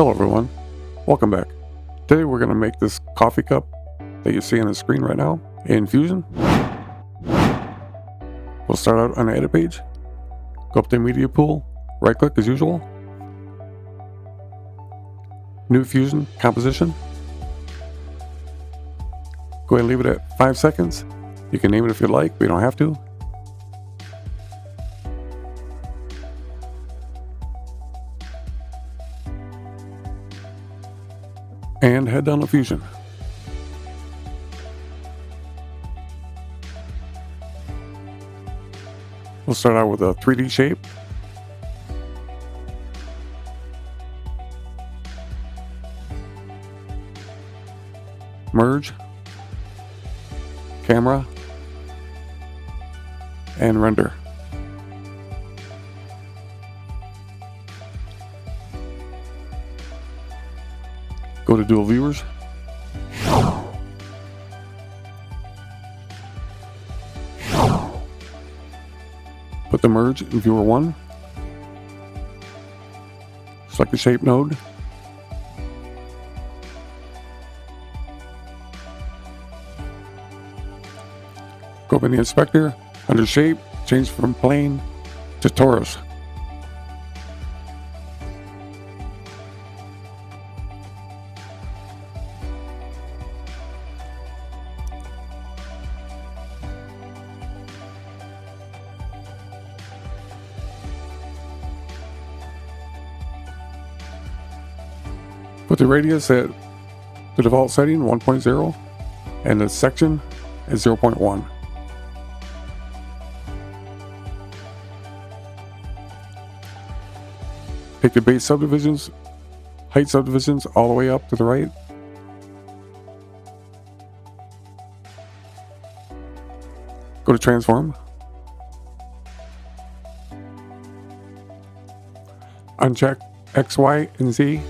Hello everyone, welcome back. Today we're going to make this coffee cup that you see on the screen right now in Fusion. We'll start out on the edit page, go up to media pool, right click as usual, new Fusion composition. Go ahead and leave it at 5 seconds. You can name it if you like, but you don't have to. And head down to Fusion. We'll start out with a 3D shape. Merge, camera, and render. Go to dual viewers. Put the merge in viewer 1. Select the shape node. Go up in the inspector, under shape, change from plane to torus. Put the radius at the default setting 1.0 and the section at 0.1. Take the base subdivisions, height subdivisions all the way up to the right. Go to transform. Uncheck X, Y, and Z.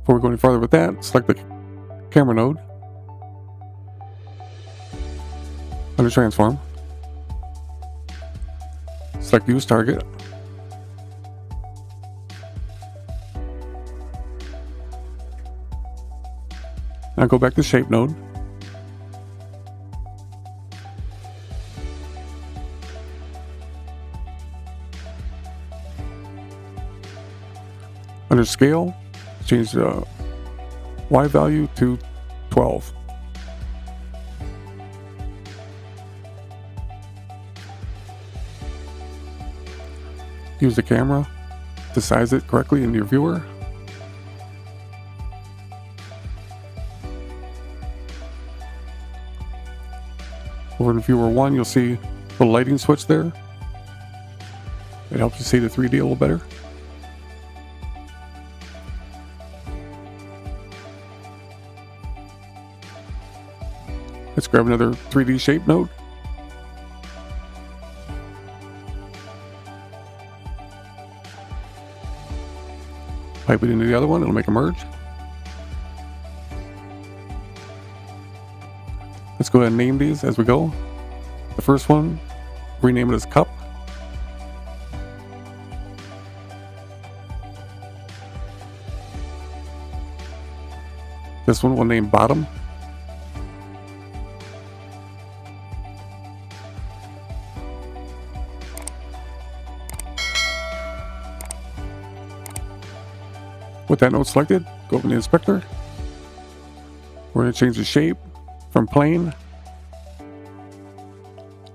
Before we go any farther with that, select the camera node. Under transform, select use target. Now go back to shape node. Under scale, change the Y value to 12. Use the camera to size it correctly in your viewer. Over in viewer 1, you'll see the lighting switch there. It helps you see the 3D a little better. Let's grab another 3D shape node. Pipe it into the other one, it'll make a merge. Let's go ahead and name these as we go. The first one, rename it as cup. This one we'll name bottom. With that node selected, go open the inspector. We're going to change the shape from plane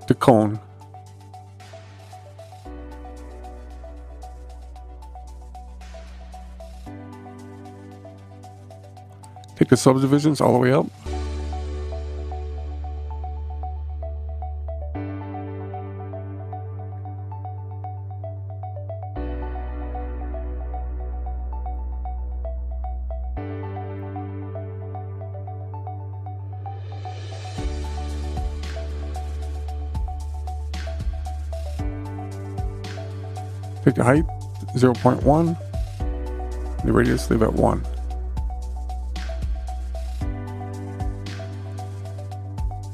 to cone. Take the subdivisions all the way up. Take the height 0.1, the radius leave at 1.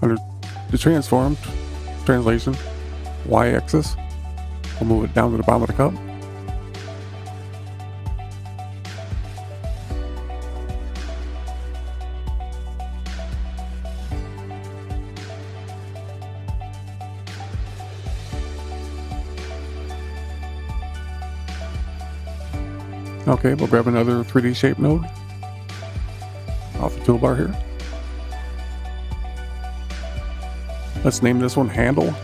Under the transform, translation, y-axis, we'll move it down to the bottom of the cup. Okay, we'll grab another 3D shape node off the toolbar here. Let's name this one Handle.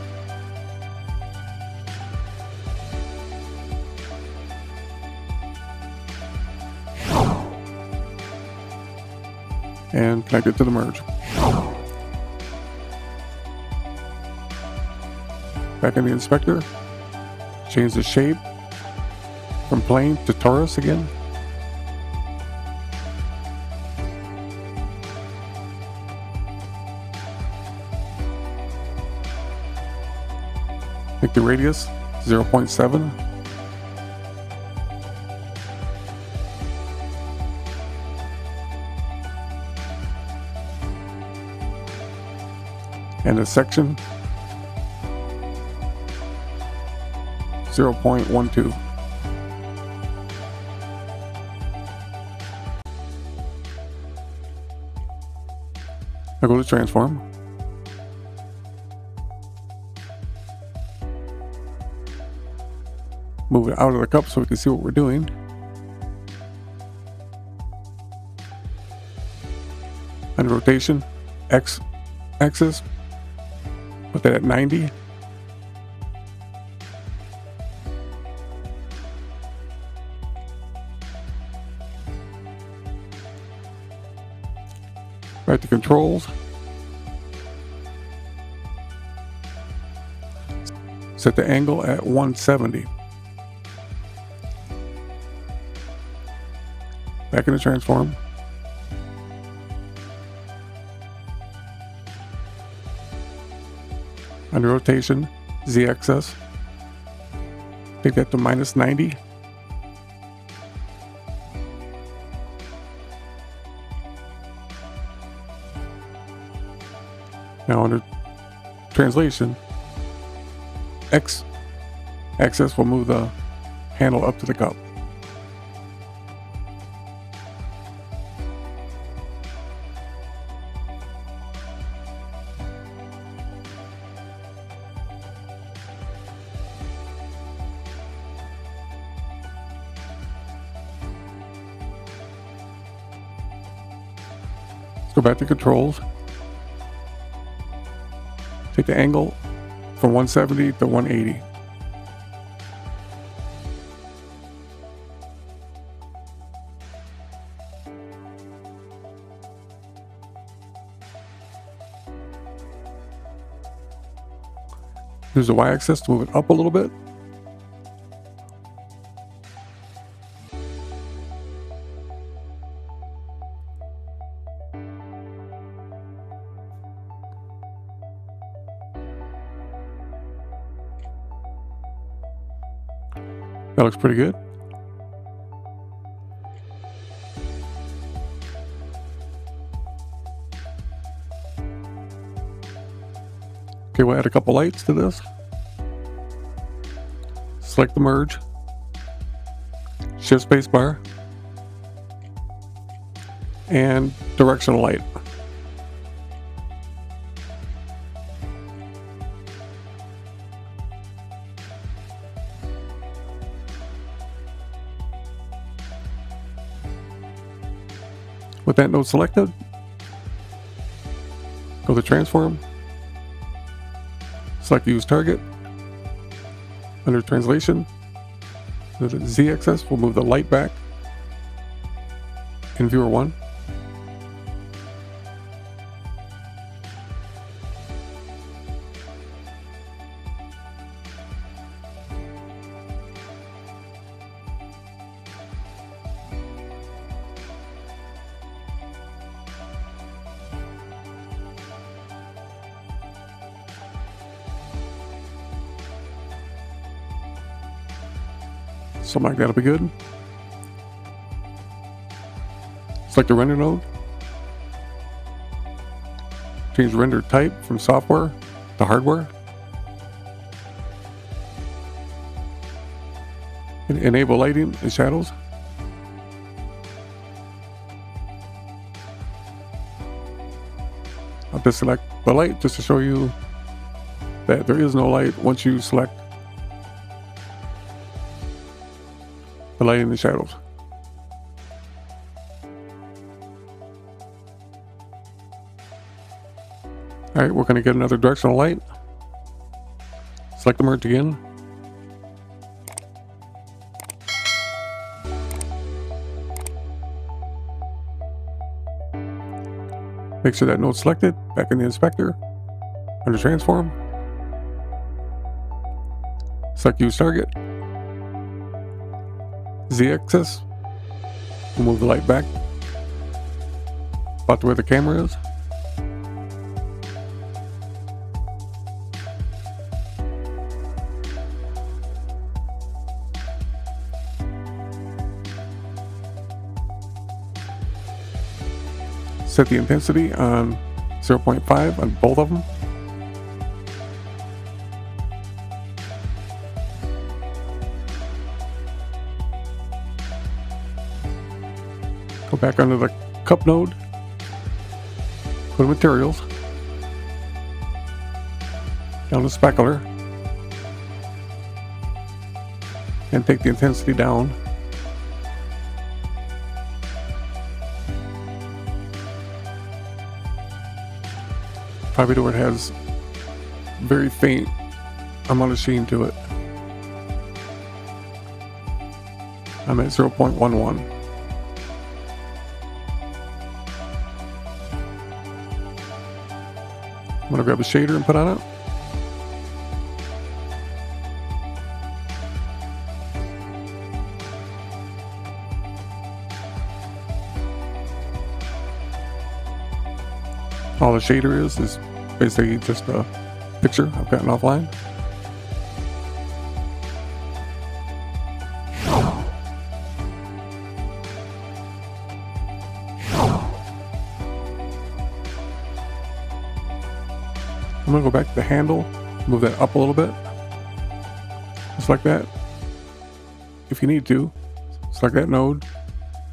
And connect it to the merge. Back in the inspector, change the shape from plane to torus again. Make the radius 0.7. And the section 0.12. Now go to transform. Move it out of the cup so we can see what we're doing. Under rotation, X axis, put that at 90. Back to controls. Set the angle at 170. Back in the transform. Under rotation, Z-axis. Take that to minus 90. Now under translation, X axis will move the handle up to the cup. Let's go back to controls. Take the angle from 170 to 180. Use the y-axis to move it up a little bit. That looks pretty good. Okay, we'll add a couple lights to this. Select the merge. Shift spacebar. And directional light. With that node selected, go to transform, select use target. Under translation, the Z-axis will move the light back in viewer 1. Something like that'll be good. Select the render node. Change render type from software to hardware. Enable lighting and shadows. I'll just select the light just to show you that there is no light once you select the lighting and shadows. Alright, we're going to get another directional light. Select the merge again. Make sure that node's selected. Back in the inspector. Under transform. Select use target. Z-axis. We'll move the light back about to where the camera is. Set the intensity on 0.5 on both of them. Go back under the cup node. Go to materials. Down to specular. And take the intensity down. Probably to where it has very faint amount of sheen to it. I'm at 0.11. I'm going to grab a shader and put on it. All the shader is basically just a picture I've gotten offline. I'm going to go back to the handle, move that up a little bit, just like that. If you need to, select that node,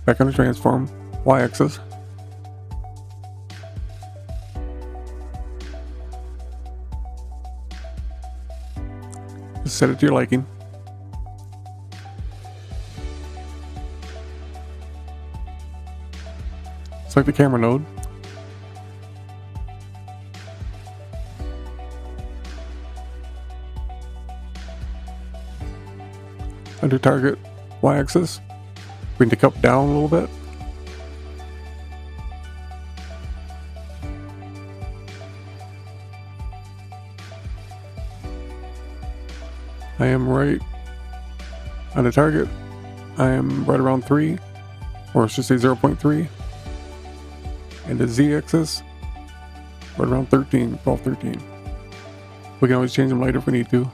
back on the transform, Y-axis. Just set it to your liking. Select the camera node. Under target Y-axis, bring the cup down a little bit. I am right on the target. I am right around 3, or I should say 0.3. And the Z-axis, right around 13, 12, 13. We can always change them later if we need to.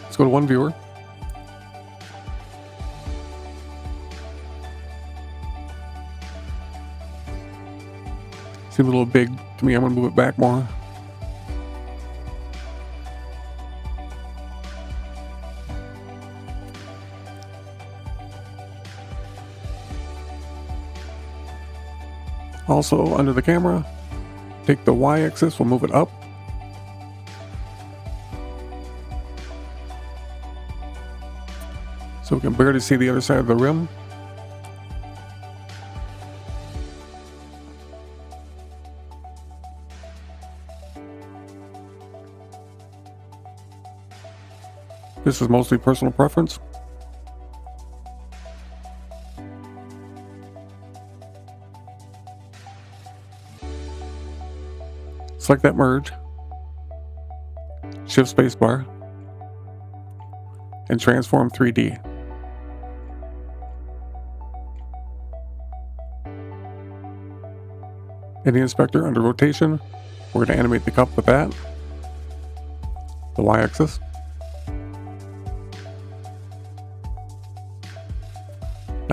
Let's go to one viewer. Seems a little big to me. I'm going to move it back more. Also, under the camera, take the Y-axis, we'll move it up. So we can barely see the other side of the rim. This is mostly personal preference. Select that merge, shift spacebar, and transform 3D. In the inspector, under rotation, we're going to animate the cup with that, the Y-axis.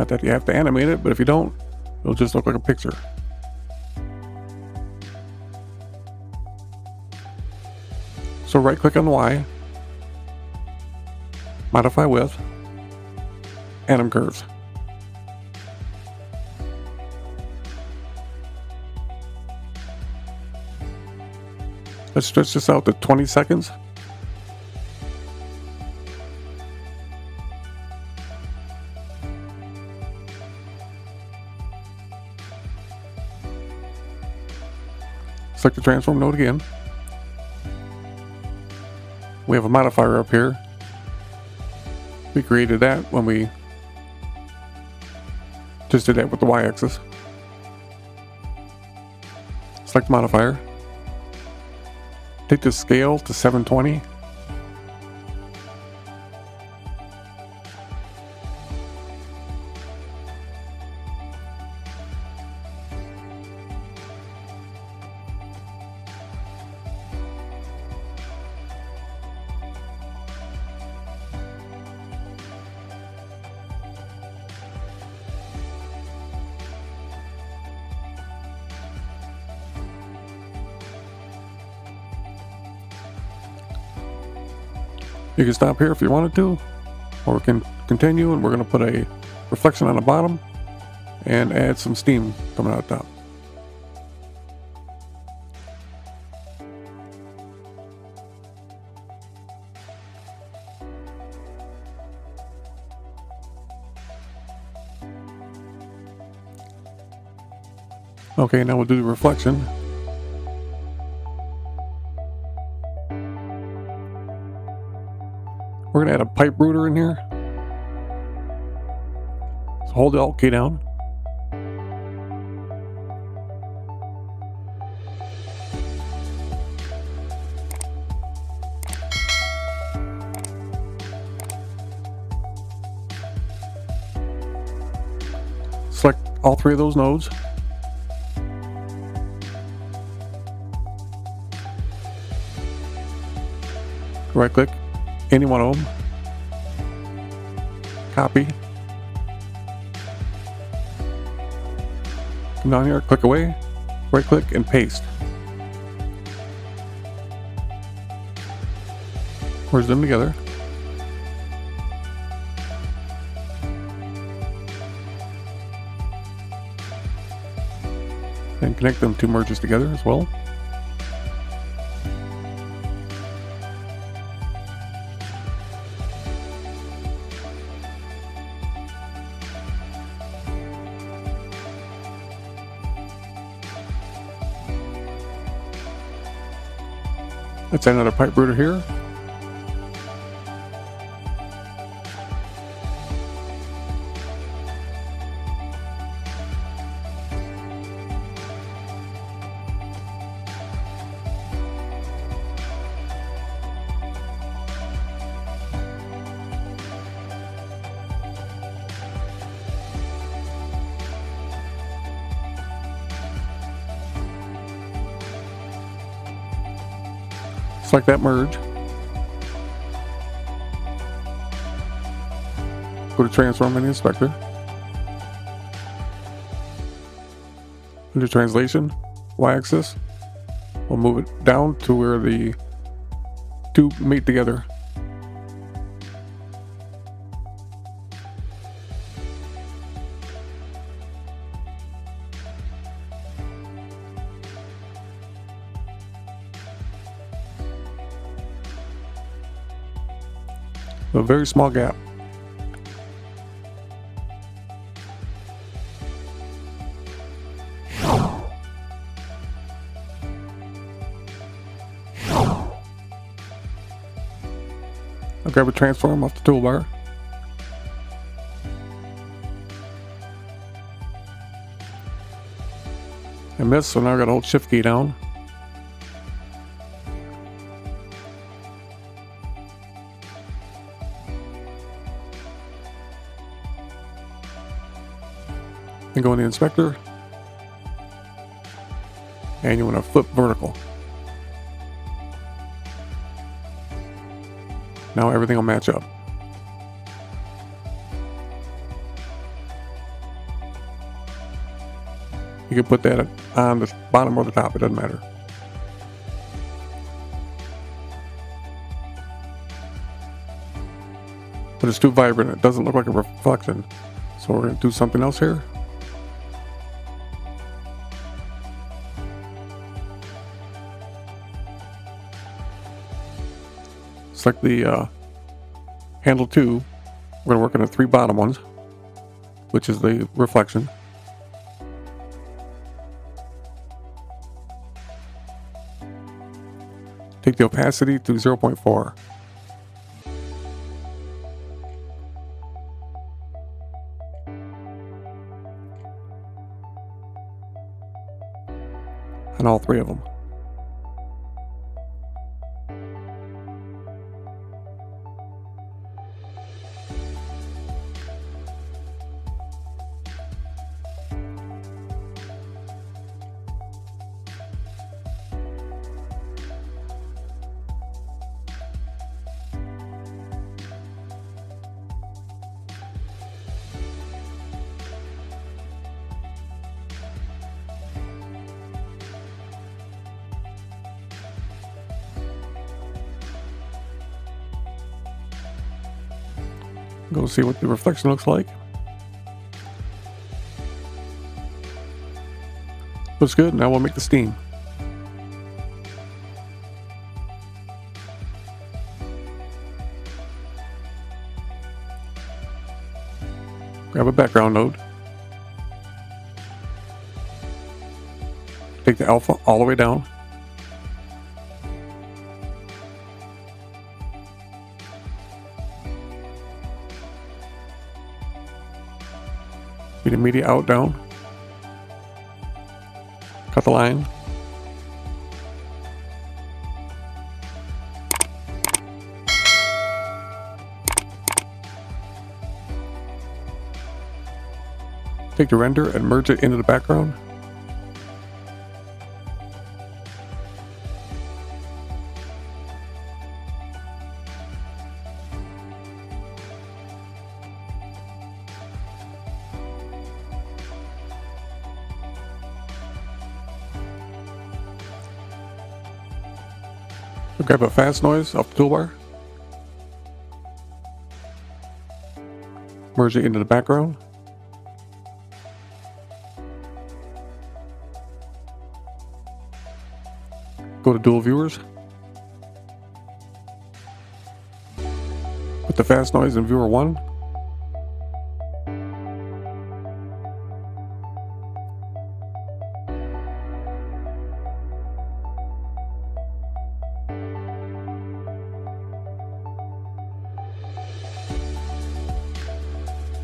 Not that you have to animate it, but if you don't, it'll just look like a picture. So right click on the Y, modify width, anim curves. Let's stretch this out to 20 seconds. Select the transform node again. We have a modifier up here. We created that when we just did that with the y-axis. Select the modifier. Take the scale to 720. You can stop here if you wanted to, or we can continue, and we're going to put a reflection on the bottom and add some steam coming out the top. Okay, now we'll do the reflection. We're going to add a pipe rooter in here. So hold the Alt key down. Select all three of those nodes. Right click any one of them. Copy. Come down here, click away, right click and paste. Merge them together. And connect them two merges together as well. Let's add another pipe rooter here. Select that merge. Go to transform in the inspector. Under translation, y-axis, we'll move it down to where the two meet together. A very small gap. I'll grab a transform off the toolbar. I missed, so now I gotta hold Shift key down. Then go in the inspector, and you want to flip vertical. Now everything will match up. You can put that on the bottom or the top, it doesn't matter. But it's too vibrant, it doesn't look like a reflection. So we're going to do something else here. Select the handle 2. We're going to work on the 3 bottom ones, which is the reflection. Take the opacity to 0.4. On all 3 of them. Go see what the reflection looks like. Looks good. Now we'll make the steam. Grab a background node. Take the alpha all the way down. Feed the media out, down. Cut the line. Take the render and merge it into the background. Grab a fast noise off the toolbar. Merge it into the background. Go to dual viewers. Put the fast noise in viewer 1.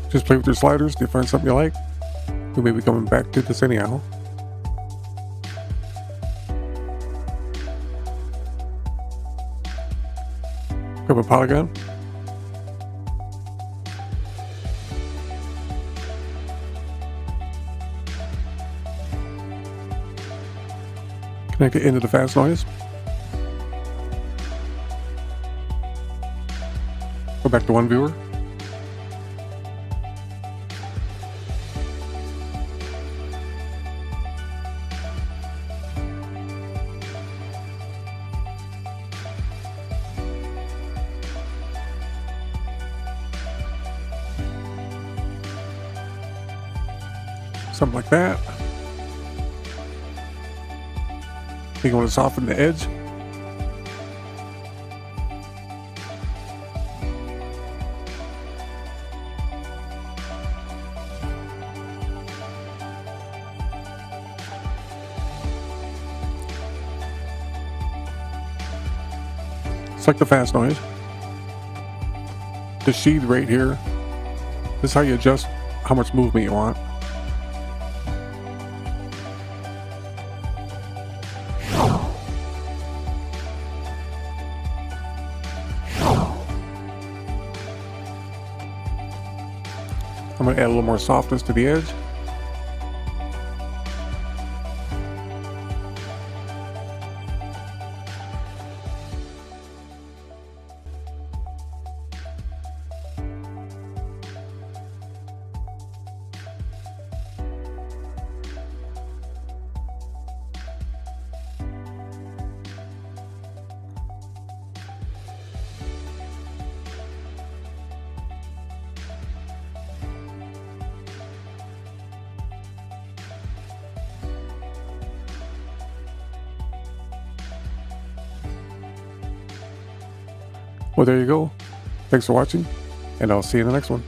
Just play with your sliders to find something you like. We may be coming back to this anyhow. Grab a polygon. Connect it into the fast noise. Go back to one viewer. Something like that. You want to soften the edge. Select the fast noise. The sheath rate here. This is how you adjust how much movement you want. I'm going to add a little more softness to the edge. Well, there you go. Thanks for watching, and I'll see you in the next one.